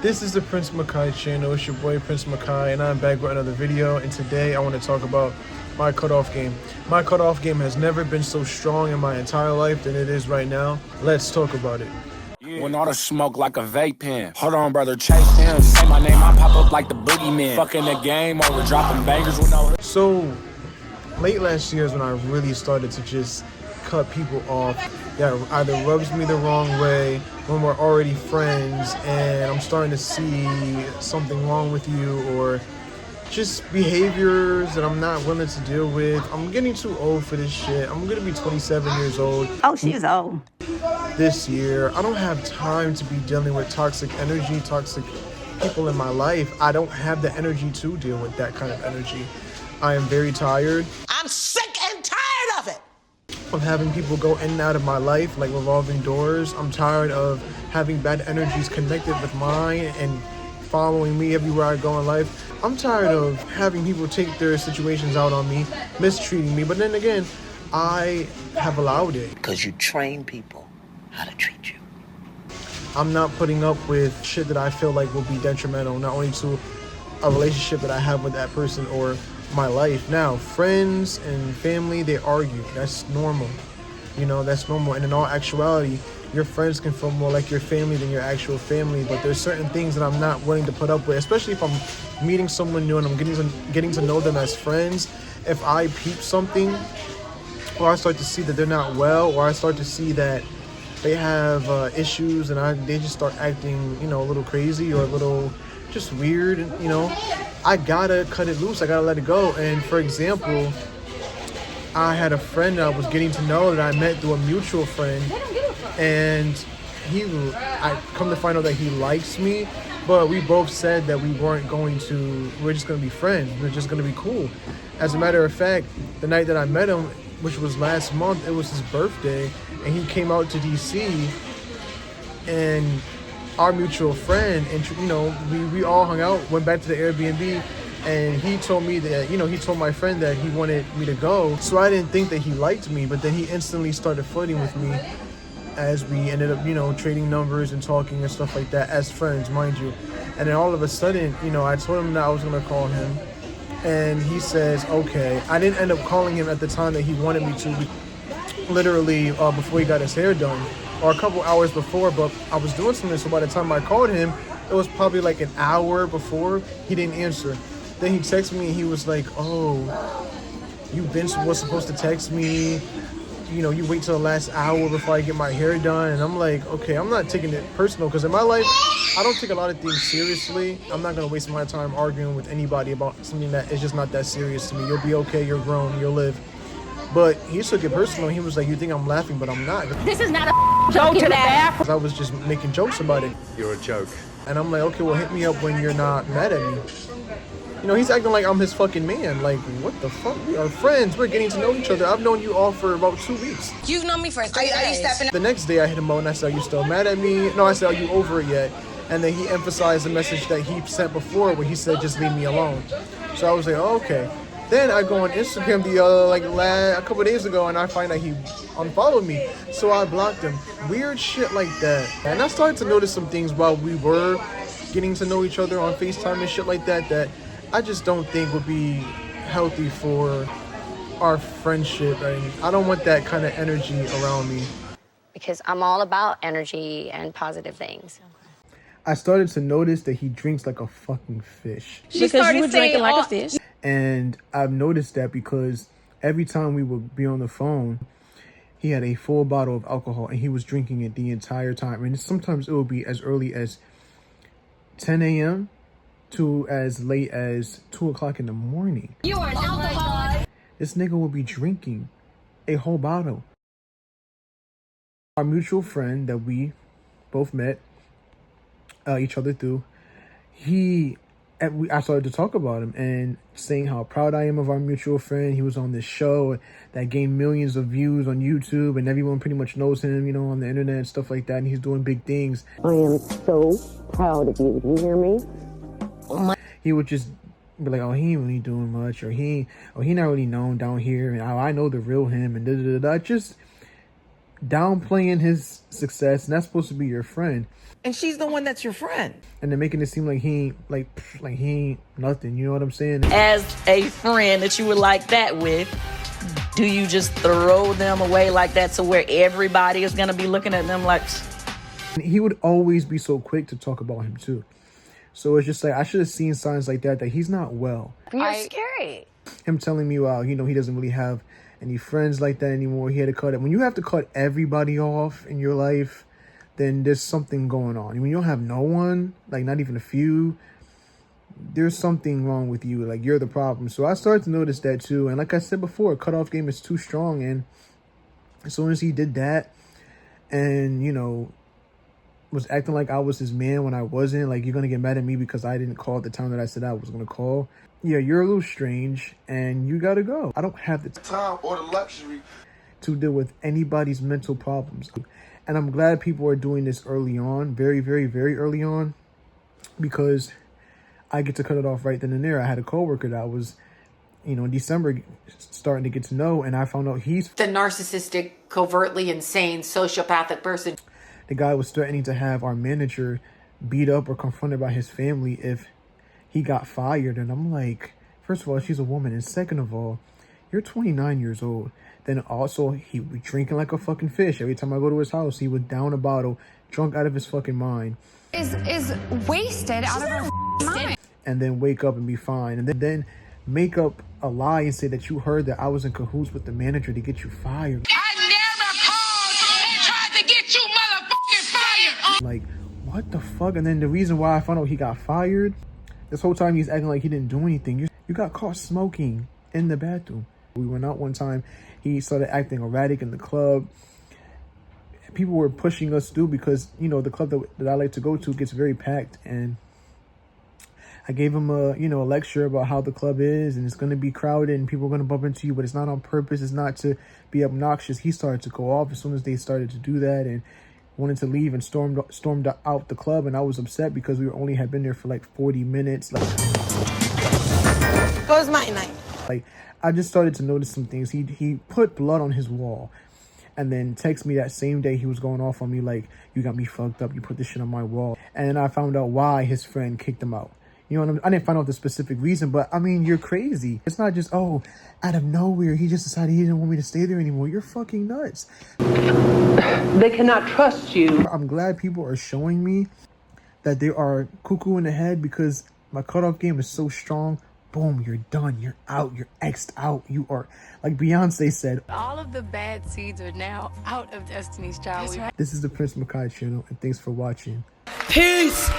This is the Prince Makai channel. It's your boy Prince Makai, and I'm back with another video. And today I want to talk about my cutoff game. My cutoff game has never been so strong in my entire life than it is right now. Let's talk about it. When all the smoke like a vape pen. Hold on, brother, chase him. Say my name, I pop up like the boogeyman. Fucking the game over dropping bangers with no. So, late last year is when I really started to just cut people off that either rubs me the wrong way when we're already friends and I'm starting to see something wrong with you, or just behaviors that I'm not willing to deal with. I'm getting too old for this shit. I'm gonna be 27 years old. Oh, she's old. This year. I don't have time to be dealing with toxic energy, toxic people in my life. I don't have the energy to deal with that kind of energy. I am very tired. I'm sick and tired of it. Of having people go in and out of my life like revolving doors. I'm tired of having bad energies connected with mine and following me everywhere I go in life. I'm tired of having people take their situations out on me, mistreating me. But then again, I have allowed it. Because you train people how to treat you. I'm not putting up with shit that I feel like will be detrimental, not only to a relationship that I have with that person or my life. Now, friends and family, they argue. That's normal. You know, that's normal. And in all actuality, your friends can feel more like your family than your actual family. But there's certain things that I'm not willing to put up with, especially if I'm meeting someone new and I'm getting to know them as friends. If I peep something, or I start to see that they're not well, or I start to see that they have issues and they just start acting, you know, a little crazy or a little just weird, you know, I gotta cut it loose. I gotta let it go. And for example, I had a friend that I was getting to know that I met through a mutual friend, and I come to find out that he likes me, but we both said that we're just gonna be friends. We're just gonna be cool. As a matter of fact, the night that I met him, which was last month, it was his birthday, and he came out to DC, and our mutual friend, and you know, we all hung out, went back to the Airbnb, and he told me that, you know, he told my friend that he wanted me to go. So I didn't think that he liked me, but then he instantly started flirting with me as we ended up, you know, trading numbers and talking and stuff like that as friends, mind you. And then all of a sudden, you know, I told him that I was gonna call him, and he says, okay. I didn't end up calling him at the time that he wanted me to, literally before he got his hair done, or a couple hours before, but I was doing something, so by the time I called him, it was probably like an hour before. He didn't answer. Then he texted me and he was like, oh, was supposed to text me, you know, you wait till the last hour before I get my hair done. And I'm like, okay, I'm not taking it personal, because in my life, I don't take a lot of things seriously. I'm not gonna waste my time arguing with anybody about something that is just not that serious to me. You'll be okay, you're grown, you'll live. But he took it personal. He was like, you think I'm laughing, but I'm not. This is not a joke to that. I was just making jokes about it. You're a joke. And I'm like, okay, well, hit me up when you're not mad at me. You know, he's acting like I'm his fucking man. Like, what the fuck? We are friends. We're getting to know each other. I've known you all for about 2 weeks. You've known me for 3 days. The next day I hit him up and I said, are you still mad at me? No, I said, are you over it yet? And then he emphasized the message that he sent before where he said, just leave me alone. So I was like, oh, okay. Then I go on Instagram a couple days ago, and I find that he unfollowed me. So I blocked him. Weird shit like that. And I started to notice some things while we were getting to know each other on FaceTime and shit like that, that I just don't think would be healthy for our friendship. And I don't want that kind of energy around me. Because I'm all about energy and positive things. I started to notice that he drinks like a fucking fish. Because you were drinking like a fish. And I've noticed that because every time we would be on the phone, he had a full bottle of alcohol and he was drinking it the entire time. And sometimes it would be as early as 10 a.m. to as late as 2 o'clock in the morning. You are an alcoholic. This nigga would be drinking a whole bottle. Our mutual friend that we both met each other through, I started to talk about him and saying how proud I am of our mutual friend. He was on this show that gained millions of views on YouTube, and everyone pretty much knows him, you know, on the internet and stuff like that. And he's doing big things. I am so proud of you. Do you hear me? He would just be like, oh, he ain't really doing much, or he not really known down here, and I know the real him, and da da da. Just downplaying his success, and that's supposed to be your friend. And she's the one that's your friend. And they're making it seem like he ain't like he ain't nothing. You know what I'm saying? As a friend that you were like that with, do you just throw them away like that to where everybody is gonna be looking at them like? He would always be so quick to talk about him too. So it's just like I should have seen signs like that he's not well. You're scary. Him telling me, you know, he doesn't really have any friends like that anymore. He had to cut it. When you have to cut everybody off in your life, then there's something going on. When you don't have no one, like not even a few, there's something wrong with you. Like you're the problem. So I started to notice that too. And like I said before, cutoff game is too strong. And as soon as he did that and, you know, was acting like I was his man when I wasn't, like you're going to get mad at me because I didn't call at the time that I said I was going to call. Yeah, you're a little strange and you got to go. I don't have the time or the luxury to deal with anybody's mental problems. And I'm glad people are doing this early on, very, very, very early on, because I get to cut it off right then and there. I had a coworker that was, you know, in December starting to get to know, and I found out he's the narcissistic, covertly insane, sociopathic person. The guy was threatening to have our manager beat up or confronted by his family if he got fired. And I'm like, first of all, she's a woman. And second of all, you're 29 years old. Then also, he would be drinking like a fucking fish. Every time I go to his house, he would down a bottle, drunk out of his fucking mind. Is wasted out of her mind. And then wake up and be fine. And then make up a lie and say that you heard that I was in cahoots with the manager to get you fired. I never called and tried to get you motherfucking fired. Like, what the fuck? And then the reason why I found out he got fired, this whole time he's acting like he didn't do anything. You got caught smoking in the bathroom. We went out one time. He started acting erratic in the club. People were pushing us through because, you know, the club that I like to go to gets very packed. And I gave him a lecture about how the club is and it's going to be crowded and people are going to bump into you, but it's not on purpose. It's not to be obnoxious. He started to go off as soon as they started to do that and wanted to leave and stormed out the club. And I was upset because we only had been there for like 40 minutes. Like, Goes my night. Like, I just started to notice some things. He put blood on his wall and then text me that same day. He was going off on me like, you got me fucked up. You put this shit on my wall. And I found out why his friend kicked him out. You know what I mean? I didn't find out the specific reason, but I mean, you're crazy. It's not just, oh, out of nowhere, he just decided he didn't want me to stay there anymore. You're fucking nuts. They cannot trust you. I'm glad people are showing me that they are cuckoo in the head because my cutoff game is so strong. Boom, you're done. You're out. You're X'd out. You are, like Beyonce said, All of the bad seeds are now out of Destiny's Child. This is the Prince Makai channel, and thanks for watching. Peace.